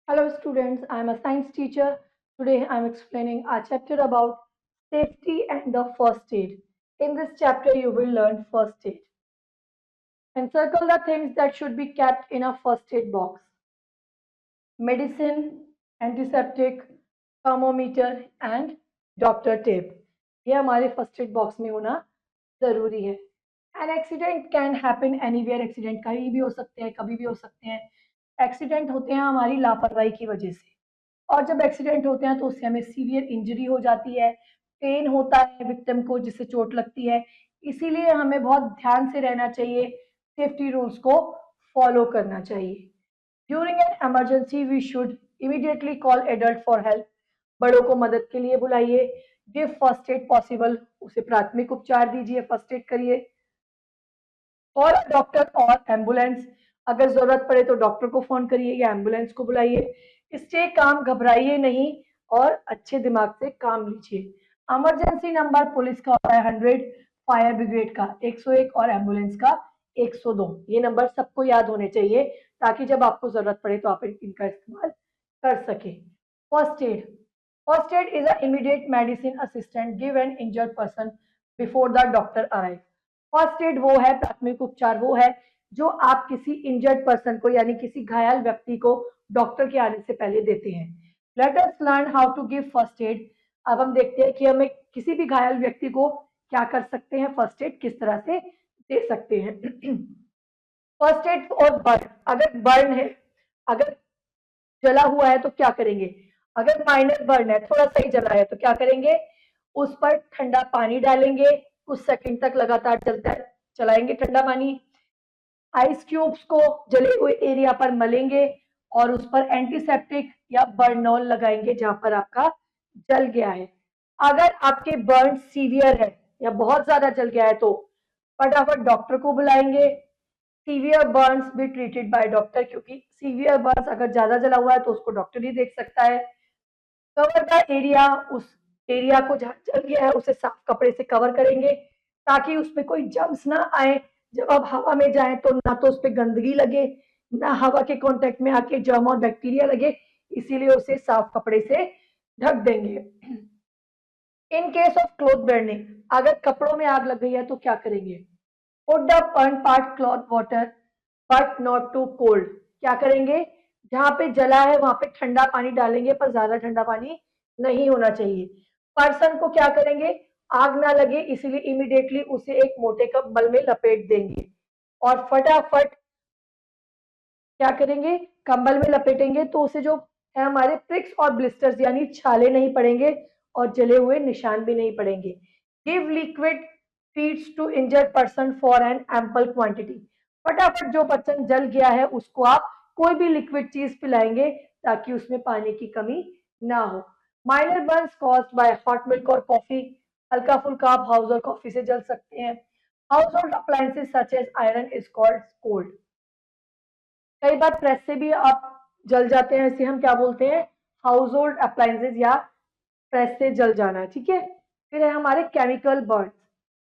Hello students, I am a science teacher. Today I am explaining our chapter about safety and the first aid. In this chapter you will learn first aid. And circle the things that should be kept in a first aid box. Medicine, antiseptic, thermometer and doctor tape. ये हमारे first aid box में होना जरूरी है. An accident can happen anywhere. Accident कहीं भी हो सकते हैं, कभी भी हो सकते हैं. एक्सीडेंट होते हैं हमारी लापरवाही की वजह से, और जब एक्सीडेंट होते हैं तो उससे हमें सीवियर इंजरी हो जाती है, पेन होता है विक्टिम को जिससे चोट लगती है. इसीलिए हमें बहुत ध्यान से रहना चाहिए, सेफ्टी रूल्स को फॉलो करना चाहिए. During an emergency we should immediately call adult for help. बड़ों को मदद के लिए बुलाइए. Give first aid possible. उसे प्राथमिक उपचार दीजिए, फर्स्ट एड करिए. और डॉक्टर और एम्बुलेंस. अगर जरूरत पड़े तो डॉक्टर को फोन करिए या एम्बुलेंस को बुलाइए. इससे काम घबराइए नहीं और अच्छे दिमाग से काम लीजिए. इमरजेंसी नंबर पुलिस का होता है 100, फायर ब्रिगेड का 101 और एम्बुलेंस का 102. ये नंबर सबको याद होने चाहिए ताकि जब आपको जरूरत पड़े तो आप इनका इस्तेमाल कर सके. First aid. First aid is a immediate medicine assistant give an injured person before the doctor arrive. First aid वो है, प्राथमिक उपचार वो है जो आप किसी इंजर्ड पर्सन को यानी किसी घायल व्यक्ति को डॉक्टर के आने से पहले देते हैं. Let us learn how to give first aid. अब हम देखते हैं कि हमें किसी भी घायल व्यक्ति को क्या कर सकते हैं, फर्स्ट एड किस तरह से दे सकते हैं. फर्स्ट एड और बर्न. अगर बर्न है, अगर जला हुआ है तो क्या करेंगे. अगर माइनर बर्न है, थोड़ा सा ही जला है तो क्या करेंगे, उस पर ठंडा पानी डालेंगे, कुछ सेकंड तक लगातार चलता है चलाएंगे ठंडा पानी. आइस क्यूब्स को जले हुए एरिया पर मलेंगे और उस पर एंटीसेप्टिक या बर्नॉल लगाएंगे जहां पर आपका जल गया है. अगर आपके बर्न सीवियर है या बहुत ज्यादा जल गया है तो फटाफट डॉक्टर को बुलाएंगे. सीवियर बर्न्स भी ट्रीटेड बाय डॉक्टर, क्योंकि सीवियर बर्न्स अगर ज्यादा जला हुआ है तो उसको डॉक्टर ही देख सकता है. Cover the area. उस एरिया को जहाँ जल गया है उसे साफ कपड़े से कवर करेंगे ताकि उसमें कोई जम्स ना आए. जब आप हवा में जाएं तो ना तो उस पर गंदगी लगे, ना हवा के कांटेक्ट में आके जर्म और बैक्टीरिया लगे. इसीलिए उसे साफ कपड़े से ढक देंगे. इन केस ऑफ क्लोथ बर्निंग. अगर कपड़ों में आग लग गई है तो क्या करेंगे. Put the burn part cloth water but not too cold. क्या करेंगे, जहां पे जला है वहां पे ठंडा पानी डालेंगे पर ज्यादा ठंडा पानी नहीं होना चाहिए. पर्सन को क्या करेंगे, आग ना लगे इसीलिए इमीडिएटली उसे एक मोटे कंबल में लपेट देंगे और फटाफट क्या करेंगे, कंबल में लपेटेंगे तो उसे जो है हमारे प्रिक्स और ब्लिस्टर्स यानी छाले नहीं पड़ेंगे और जले हुए निशान भी नहीं पड़ेंगे. Give liquid feeds to injured person for an ample quantity. फटाफट जो पर्सन जल गया है उसको आप कोई भी लिक्विड चीज पिलाएंगे ताकि उसमें पानी की कमी ना हो. Minor Burns caused by hot milk और कॉफी. हल्का फुल्का आप हाउस और कॉफी से जल सकते हैं. Household appliances such as iron is called cold. कई बार प्रेस से भी आप जल जाते हैं, इसे हम क्या बोलते हैं, हाउस होल्ड अप्लायंसेज या प्रेस से जल जाना. ठीक है. फिर है हमारे केमिकल बर्न.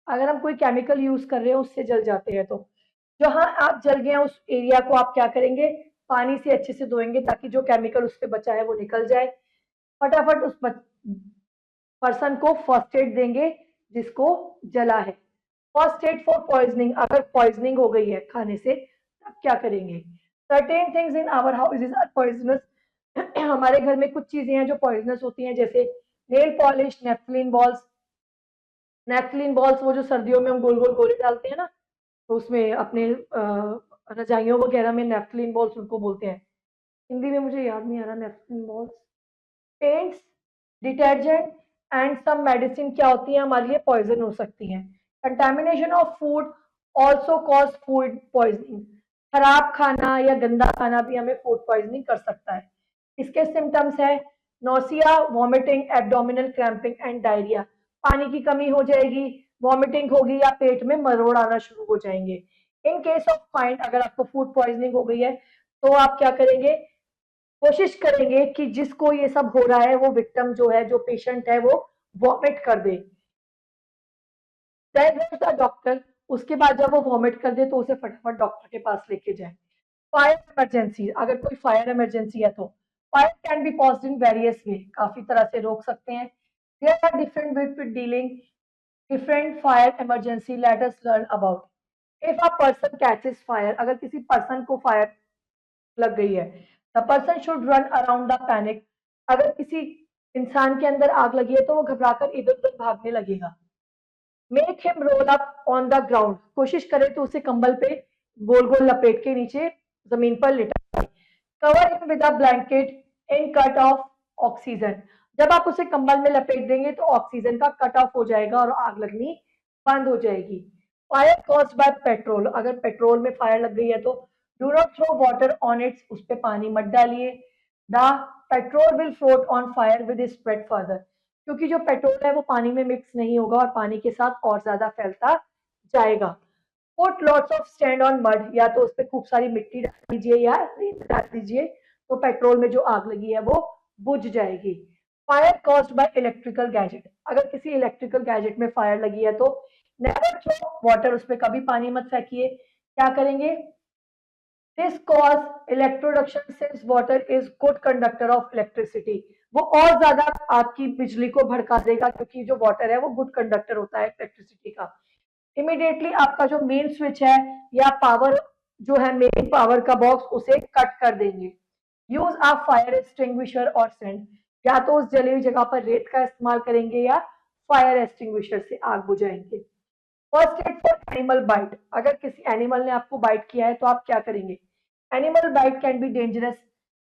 अगर हम कोई केमिकल यूज कर रहे हैं उससे जल जाते हैं तो जहां आप जल गए हैं उस एरिया को आप क्या करेंगे, पानी से अच्छे से धोएंगे ताकि जो केमिकल उससे बचा है वो निकल जाए. फटाफट उस पर्सन को फर्स्ट एड देंगे जिसको जला है. First aid for poisoning. अगर पॉइजनिंग हो गई है खाने से तब क्या करेंगे. Certain things in our houses are poisonous. हमारे घर में कुछ चीजें हैं जो पॉइजनस होती हैं, जैसे nail polish, naphthalene balls. Naphthalene balls वो जो सर्दियों में हम गोल गोल गोले डालते हैं ना, तो उसमें अपने रजाइयों वगैरह में नेफ्थलीन बॉल्स उनको बोलते हैं. हिंदी में मुझे याद नहीं आ रहा naphthalene balls. Paints, detergent and some medicine क्या होती है हमारे लिए पॉइजन हो सकती हैं. Contamination of food also cause food poisoning. खराब खाना या गंदा खाना भी हमें फूड पॉइजनिंग कर सकता है. इसके सिम्टम्स है nausea, vomiting, abdominal cramping and diarrhoea. पानी की कमी हो जाएगी, वॉमिटिंग होगी या पेट में मरोड़ आना शुरू हो जाएंगे. इन केस ऑफ फाइंड, अगर आपको फूड पॉइजनिंग हो गई है तो आप क्या करेंगे, कोशिश करेंगे कि जिसको ये सब हो रहा है वो विक्टिम जो है, जो पेशेंट है, वो वॉमिट कर दे. The doctor. उसके बाद जब वो वॉमिट कर दे तो उसे फटाफट डॉक्टर के पास लेके जाए. Fire emergency. अगर कोई फायर इमरजेंसी है तो fire can be caused in various way, काफी तरह से रोक सकते हैं. There are different way with dealing different fire emergency. Let us learn about. If a person catches fire, अगर किसी पर्सन को फायर लग गई है, the person should run around the panic. अगर किसी इंसान के अंदर आग लगी है तो वो घबराकर इधर उधर भागने लगेगा. Make him roll up on the ground, कोशिश करे तो उसे कंबल पे गोल गोल लपेट के नीचे जमीन पर लिटा. Cover him with a blanket in cut off oxygen. जब आप उसे कंबल में लपेट देंगे तो ऑक्सीजन का कट ऑफ हो जाएगा और आग लगनी बंद हो जाएगी. फायर कॉज्ड बाय पेट्रोल, अगर पेट्रोल में फायर लग गई है तो do not throw water on its, उस पे पानी मत डालिए. The petrol will float on fire with spread further, क्योंकि जो पेट्रोल है वो पानी में मिक्स नहीं होगा और पानी के साथ और ज्यादा फैलता जाएगा. Put lots of stand on mud, या तो उस पर खूब सारी मिट्टी डाल दीजिए या रेत डाल दीजिए, तो पेट्रोल में जो आग लगी है वो बुझ जाएगी. Fire caused by electrical gadget, अगर किसी इलेक्ट्रिकल गैजेट में फायर लगी है तो नेवर थ्रो वाटर, उस पर कभी पानी मत फेंकिए. क्या करेंगे? This cause electrocution since water is good conductor of electricity, वो और ज्यादा आपकी बिजली को भड़का देगा क्योंकि जो वाटर है वो गुड कंडक्टर होता है इलेक्ट्रिसिटी का. इमीडिएटली आपका जो मेन स्विच है या पावर जो है मेन पावर का बॉक्स, उसे कट कर देंगे. यूज अ फायर एक्सटिंग्विशर और सेंड, या तो उस जली हुई जगह पर रेत का इस्तेमाल करेंगे या फायर एक्सटिंग्विशर से आग बुझाएंगे. First aid for animal bite, अगर किसी एनिमल ने आपको बाइट किया है तो आप क्या करेंगे? Animal bite can be dangerous,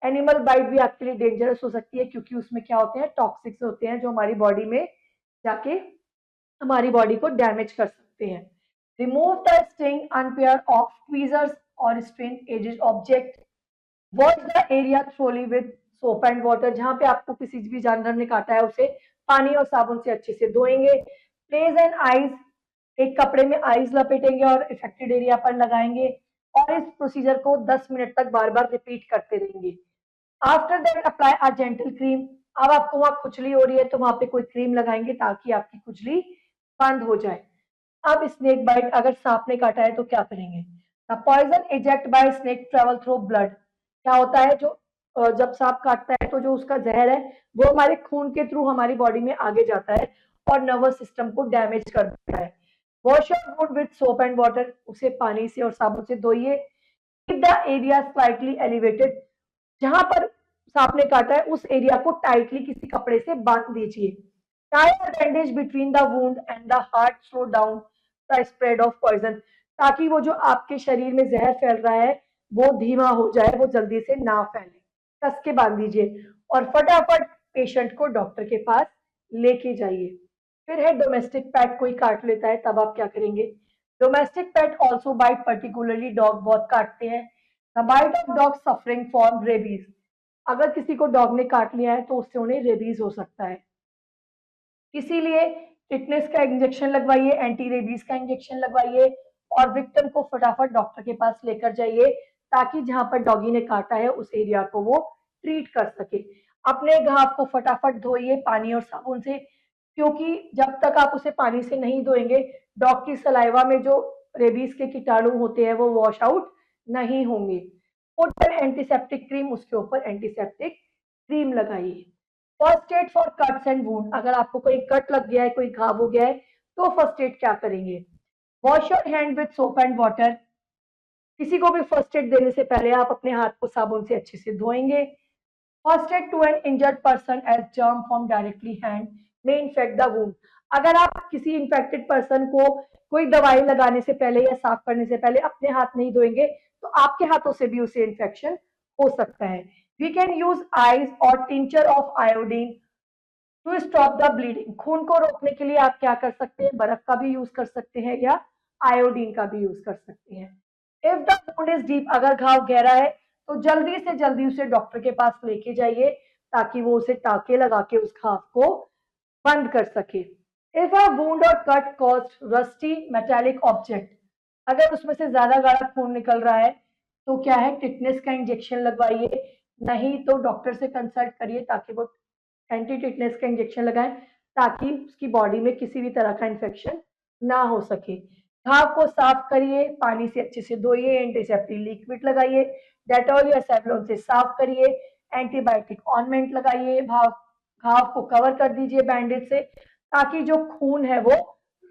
animal bite भी आपके लिए डेंजरस हो सकती है क्योंकि उसमें क्या होते हैं, टॉक्सिक्स होते हैं जो हमारी बॉडी में जाके हमारी बॉडी को डैमेज कर सकते हैं. Remove the sting a pair of tweezers और strain edges object. Wash the area thoroughly with soap and water, जहां पे आपको किसी भी जानवर ने काटा है उसे पानी और साबुन से अच्छे से धोएंगे. प्लेस एंड आइज, एक कपड़े में आइज लपेटेंगे और इफेक्टेड एरिया पर लगाएंगे और इस प्रोसीजर को 10 मिनट तक बार बार रिपीट करते रहेंगे. After that apply a gentle cream, अब आपको वहां खुजली हो रही है तो वहां पे कोई क्रीम लगाएंगे ताकि आपकी खुजली बंद हो जाए. अब स्नेक बाइट, अगर सांप ने काटा है तो क्या करेंगे? The poison eject by snake travel through blood, क्या होता है जो जब सांप काटता है तो जो उसका जहर है वो हमारे खून के थ्रू हमारी बॉडी में आगे जाता है और नर्वस सिस्टम को डैमेज कर देता है. Wash your wound with soap and water, उसे पानी से और साबुन से धोइए. Keep the area slightly elevated, जहां पर सांप ने काटा है उस एरिया को टाइटली किसी कपड़े से बांध दीजिए. Tie a bandage between the wound and the heart, slow down the spread of poison, ताकि वो जो आपके शरीर में जहर फैल रहा है वो धीमा हो जाए, वो जल्दी से ना फैले. कस के बांध दीजिए और फटाफट पेशेंट को डॉक्टर के पास लेके जाइए. फिर है डोमेस्टिक पेट, कोई काट लेता है तब आप क्या करेंगे? Domestic pet also bite, particularly dog बहुत काटते हैं. The bite of dog suffering from rabies, अगर किसी को डॉग ने काट लिया है तो उससे उन्हें रेबीज हो सकता है. इसीलिए टिटनेस का इंजेक्शन लगवाइए, एंटी रेबीज का इंजेक्शन लगवाइए और विक्टिम को फटाफट डॉक्टर के पास लेकर जाइए ताकि जहां पर डॉगी ने काटा है उस एरिया को वो ट्रीट कर सके. अपने घाव को फटाफट धोइए पानी और साबुन से, क्योंकि जब तक आप उसे पानी से नहीं धोएंगे डॉग की सलाइवा में जो रेबीज के कीटाणु होते हैं वो वॉश आउट नहीं होंगे. पुट एन एंटीसेप्टिक क्रीम, उसके ऊपर एंटीसेप्टिक क्रीम लगाइए. First aid for cuts and wound, अगर आपको कोई कट लग गया है, कोई घाव हो गया है तो फर्स्ट एड क्या करेंगे? Wash your hand with soap and water, किसी को भी फर्स्ट एड देने से पहले आप अपने हाथ को साबुन से अच्छे से धोएंगे. First aid to an injured person as germ from directly hand may infect the wound, अगर आप किसी इन्फेक्टेड पर्सन को कोई दवाई लगाने से पहले या साफ करने से पहले अपने हाथ नहीं धोएंगे तो आपके हाथों से भी उसे इन्फेक्शन हो सकता है. वी कैन यूज आइस और tincture of iodine to stop the bleeding, खून को रोकने के लिए आप क्या कर सकते हैं? बर्फ का भी यूज कर सकते हैं या आयोडीन का भी यूज कर सकते हैं. If the wound is deep, अगर घाव गहरा है तो जल्दी से जल्दी उसे डॉक्टर के पास लेके जाइए ताकि वो उसे टाके लगा के उस घाव को बंद कर सके. इफ अ वुंड और cut cause rusty metallic object, अगर उसमें से ज्यादा गाढ़ा खून निकल रहा है तो क्या है? टिटनेस का इंजेक्शन लगवाइए, नहीं तो डॉक्टर से कंसल्ट करिए ताकि वो एंटी टिटनेस का इंजेक्शन लगाएं ताकि उसकी बॉडी में किसी भी तरह का इन्फेक्शन ना हो सके. घाव को साफ करिए, पानी से अच्छे से धोइए, एंटीसेप्टिक लिक्विड लगाइए, डेटॉल या सेवलॉन से साफ करिए. एंटीबायोटिक ऑइंटमेंट लगाइए, घाव घाव को कवर कर दीजिए बैंडेज से ताकि जो खून है वो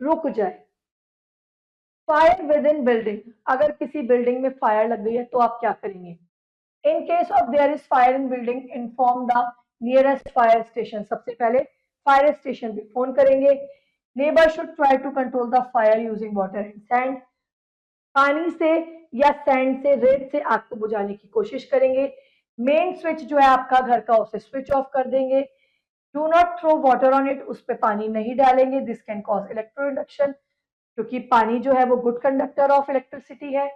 रुक जाए। फायर विद इन बिल्डिंग, अगर किसी बिल्डिंग में फायर लग गई है तो आप क्या करेंगे? In case of there is fire in building, inform the nearest fire station, सबसे पहले फायर स्टेशन पे फोन करेंगे। Neighbour should try to control the fire using water and sand, पानी से या सैंड से, रेत से आग को बुझाने की कोशिश करेंगे। मेन स्विच जो है आपका घर का उसे स्विच ऑफ कर देंगे। Do not throw water on it, उस पर पानी नहीं डालेंगे, this can cause electro induction, क्योंकि पानी जो है वो गुड कंडक्टर ऑफ इलेक्ट्रिसिटी है।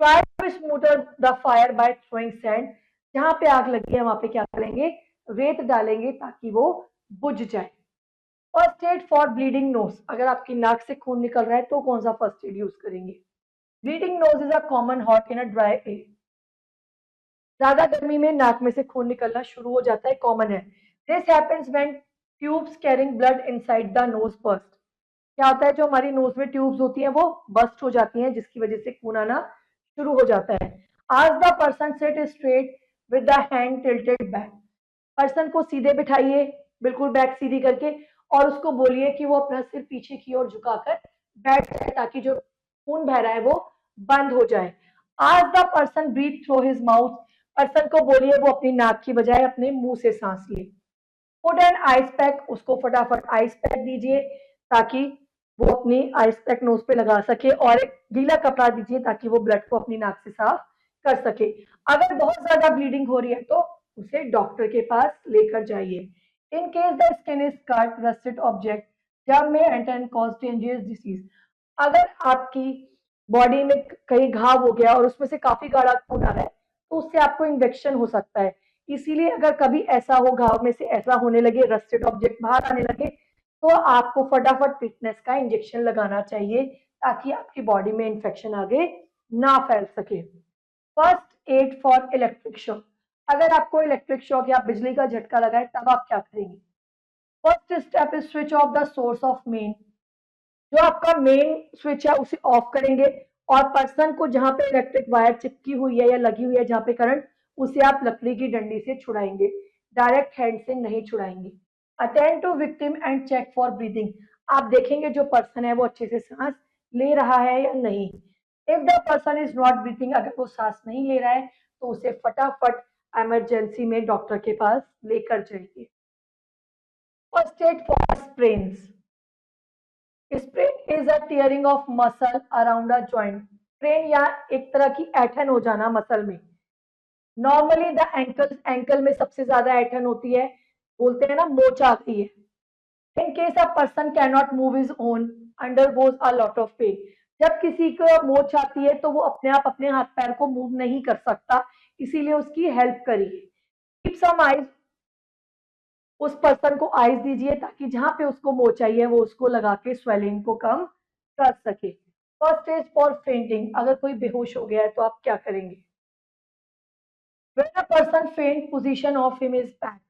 Try to smother the fire by throwing sand, जहां पे आग लगी है वहां पे क्या करेंगे? रेत डालेंगे ताकि वो बुझ जाए। First aid for bleeding nose, अगर आपकी नाक से खून निकल रहा है तो कौन सा फर्स्ट एड यूज करेंगे? Bleeding nose is a common hot in a dry air, ज्यादा गर्मी में नाक में से खून निकलना शुरू हो जाता है, कॉमन है। This happens when tubes carrying blood inside the nose burst, क्या होता है जो हमारी नोज में ट्यूब्स होती हैं वो बस्ट हो जाती हैं जिसकी वजह से खून आना शुरू हो जाता है। आज the person sit straight with the hand tilted back, person को सीधे बिठाइए, बिल्कुल बैक सीधी करके, और उसको बोलिए कि वो अपना सिर पीछे की ओर झुकाकर बैठ जाए ताकि जो खून बह रहा है वो बंद हो जाए। Ask the person breathe through his mouth, person को बोलिए वो अपनी नाक की बजाय अपने मुंह से सांस ले। पुट एन आइस पैक, उसको फटाफट आइस पैक दीजिए ताकि वो अपनी आइस पैक नोज पे लगा सके, और एक गीला कपड़ा दीजिए ताकि वो ब्लड को अपनी नाक से साफ कर सके। अगर बहुत ज्यादा ब्लीडिंग हो रही है तो उसे डॉक्टर के पास लेकर जाइए। In case the skin is cut, rusted object जब में enter and cause dangerous disease, अगर आपकी बॉडी में कहीं घाव हो गया और उसमें से काफी गाढ़ा खून आ रहा है तो उससे आपको इन्फेक्शन हो सकता है। इसीलिए अगर कभी ऐसा हो, घाव में से ऐसा होने लगे, रस्टेड ऑब्जेक्ट बाहर आने लगे, तो आपको फटाफट टिटनेस का इंजेक्शन लगाना चाहिए ताकि आपकी बॉडी में इंफेक्शन आगे ना फैल सके। First aid for electric shock, अगर आपको इलेक्ट्रिक शॉक या बिजली का झटका लगा है तब आप क्या करेंगे? First step is switch off the source of main, जो आपका मेन स्विच है उसे ऑफ करेंगे, और पर्सन को जहां पे इलेक्ट्रिक वायर चिपकी हुई है या लगी हुई है जहां पे करंट, उसे आप लकड़ी की डंडी से छुड़ाएंगे, डायरेक्ट हैंड से नहीं छुड़ाएंगे। Attend to victim and check for breathing, आप देखेंगे जो पर्सन है वो अच्छे से सांस ले रहा है या नहीं। If the person is not breathing, अगर वो सांस नहीं ले रहा है तो उसे फटाफट इमरजेंसी में डॉक्टर के पास लेकर जाइए। First aid for sprains, sprain is a tearing of muscle around a joint, sprain या एक तरह की ऐठन हो जाना मसल में। नॉर्मली द एंकल, एंकल में सबसे ज्यादा ऐठन होती है, बोलते हैं ना मोच आती है। In case a person can not move his own, undergoes a lot of pain, जब किसी को मोच आती है तो वो अपने आप अपने हाथ पैर को मूव नहीं कर सकता, इसीलिए उसकी हेल्प करिए। कीप सम आइज, उस पर्सन को आइस दीजिए ताकि जहां पे उसको मोच आई है वो उसको लगा के स्वेलिंग को कम कर सके। फर्स्ट एज फॉर फेंटिंग, अगर कोई बेहोश हो गया है तो आप क्या करेंगे? व्हेन अ पर्सन फेंट, position of him is back,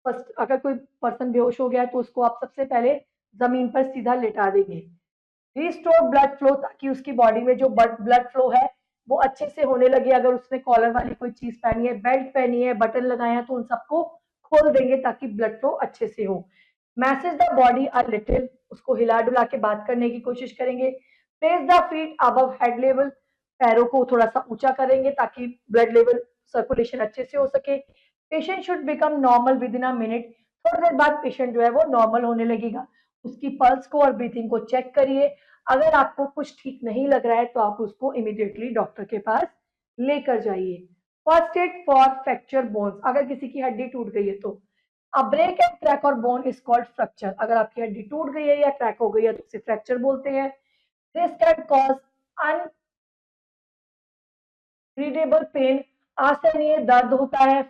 first अगर कोई पर्सन बेहोश हो गया है तो उसको आप सबसे पहले जमीन पर सीधा लेटा देंगे। रिस्टोर ब्लड फ्लो, ताकि उसकी बॉडी में जो ब्लड फ्लो है वो अच्छे से होने लगे। अगर उसने कॉलर वाली कोई चीज पहनी है, बेल्ट पहनी है, बटन लगाए हैं तो उन सबको खोल देंगे ताकि ब्लड फ्लो अच्छे से हो। Message the body a little, उसको हिला डुला के बात करने की कोशिश करेंगे। Place the feet above head level, पैरों को थोड़ा सा ऊंचा करेंगे ताकि ब्लड लेवल सर्कुलेशन अच्छे से हो सके। Patient should become normal with in a minute, थोड़ी देर बाद पेशेंट जो है वो नॉर्मल होने लगेगा। उसकी पल्स को और ब्रीथिंग को चेक करिए, अगर आपको कुछ ठीक नहीं लग रहा है तो आप उसको इमीडिएटली डॉक्टर के पास लेकर जाइए। First aid for fracture bones, अगर किसी की हड्डी टूट गई है तो अ ब्रेक एंड क्रैक और बोन इज कॉल्ड फ्रैक्चर, अगर आपकी हड्डी टूट गई है या क्रैक हो गई है तो उसे फ्रैक्चर बोलते हैं। This can cause unreadable pain, असहनीय दर्द होता है,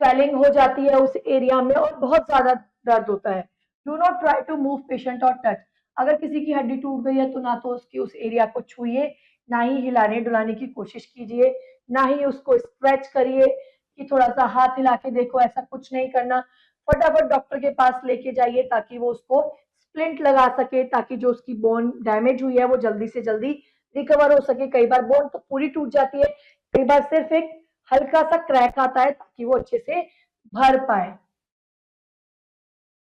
स्वेलिंग हो जाती है उस एरिया में और बहुत ज्यादा दर्द होता है। Do not try to move patient और टच, अगर किसी की हड्डी टूट गई है तो ना तो उसकी उस एरिया को छुइए, ना ही हिलाने डुलाने की कोशिश कीजिए, ना ही उसको स्ट्रेच करिए कि थोड़ा सा हाथ हिला के देखो, ऐसा कुछ नहीं करना। फटाफट डॉक्टर के पास लेके जाइए ताकि वो उसको स्प्लिंट लगा सके, ताकि जो उसकी बोन डैमेज हुई है वो जल्दी से जल्दी रिकवर हो सके। कई बार बोन तो पूरी टूट जाती है, कई बार सिर्फ एक हल्का सा क्रैक आता है ताकि वो अच्छे से भर पाए।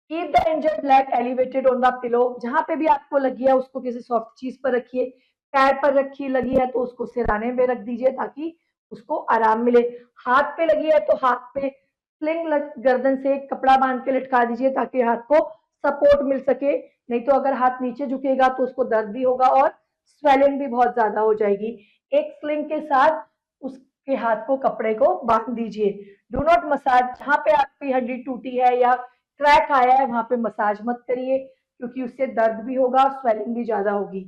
Keep the injured leg elevated on the pillow, जहां पे भी आपको लगी है उसको किसी सॉफ्ट चीज पर रखिए। पैर पर रखी लगी है तो उसको सिराने में रख दीजिए ताकि उसको आराम मिले। हाथ पे लगी है तो हाथ पे स्लिंग गर्दन से कपड़ा बांध के लटका दीजिए ताकि हाथ को सपोर्ट मिल सके। नहीं तो अगर हाथ नीचे झुकेगा तो उसको दर्द भी होगा और स्वेलिंग भी बहुत ज्यादा हो जाएगी। एक स्लिंग के साथ उसके हाथ को कपड़े को बांध दीजिए। डू नॉट मसाज, जहाँ पे आपकी हड्डी टूटी है या क्रैक आया है वहां पे मसाज मत करिए क्योंकि उससे दर्द भी होगा और स्वेलिंग भी ज्यादा होगी।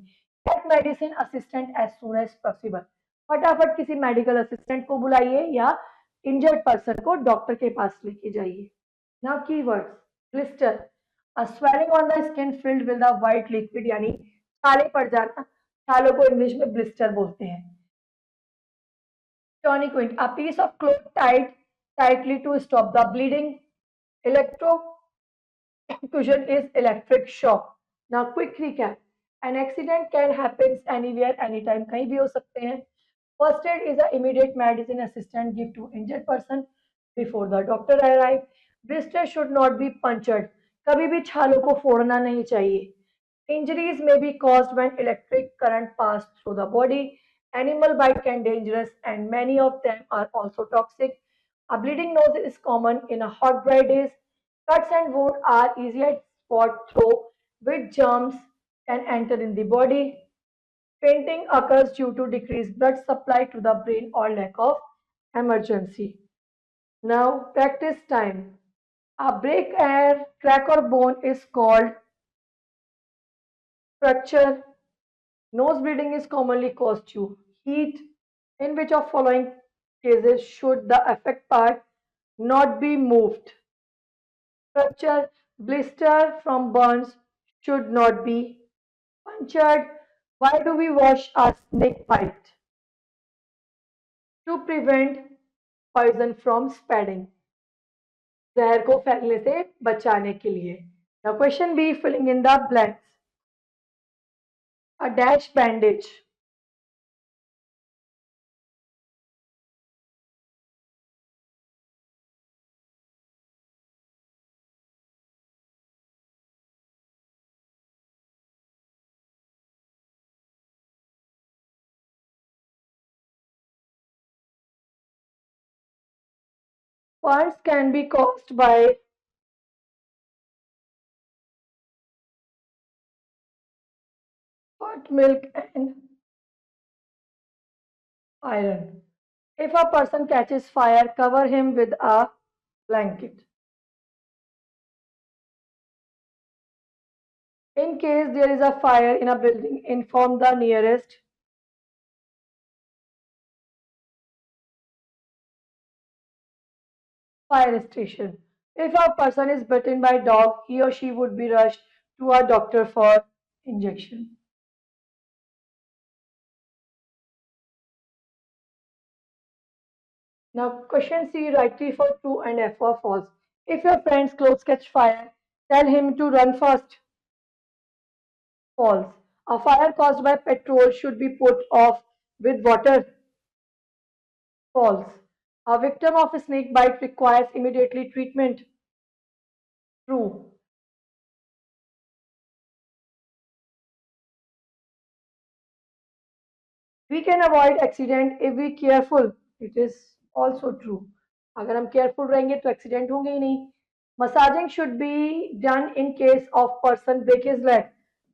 Get medicine assistant as soon as possible, फटाफट किसी मेडिकल असिस्टेंट को बुलाइए या इंजर्ड पर्सन को डॉक्टर के पास लेके जाइए। Now keywords, blister, a swelling on the skin filled with a white liquid, यानी छाले पड़ जाना, छालों को इंग्लिश में ब्लिस्टर बोलते हैं। Tonic, a piece of cloth tied tightly to stop the bleeding. Electrocution is electric shock. Now, quick recap. An accident can happen anywhere, anytime, कहीं भी हो सकते हैं. First aid is an immediate medicine assistance give to injured person before the doctor arrive. Blister should not be punctured. कभी भी छालों को फोड़ना नहीं चाहिए. Injuries may be caused when electric current pass through the body. Animal bite can be dangerous and many of them are also toxic. A bleeding nose is common in a hot dry days. Cuts and wounds are easier to spot through which germs can enter in the body. Fainting occurs due to decreased blood supply to the brain or lack of emergency. Now, practice time. A break, air, crack or bone is called fracture. Nose bleeding is commonly caused due heat. In which of following cases should the affected part not be moved? Fracture, blister from burns should not be punctured. Why do we wash our snake bite? To prevent poison from spreading. जहर को फैलने से बचाने के लिए. Now question B, filling in the blanks. A dash bandage. Burns can be caused by hot milk and iron. If a person catches fire, cover him with a blanket. In case there is a fire in a building, inform the nearest fire station. If a person is bitten by a dog, he or she would be rushed to a doctor for injection. Now, question C, write T for true and F for false. If your friend's clothes catch fire, tell him to run fast. False. A fire caused by petrol should be put off with water. False. A victim of a snake bite requires immediately treatment. True. We can avoid accident if we careful. It is also true. अगर हम careful रहेंगे तो accident होंगे ही नहीं. Massaging should be done in case of person break his leg.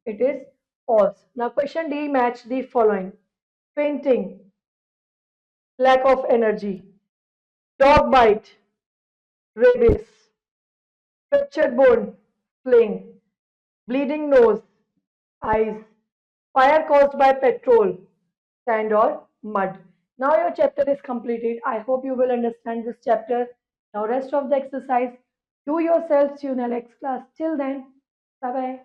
It is false. Now question D, match the following. Fainting, lack of energy, dog bite, rabies, fractured bone, sling, bleeding nose, eyes, fire caused by petrol, sand or mud. Now your chapter is completed. I hope you will understand this chapter. Now rest of the exercise, do yourself. See you in the next class. Till then, bye bye.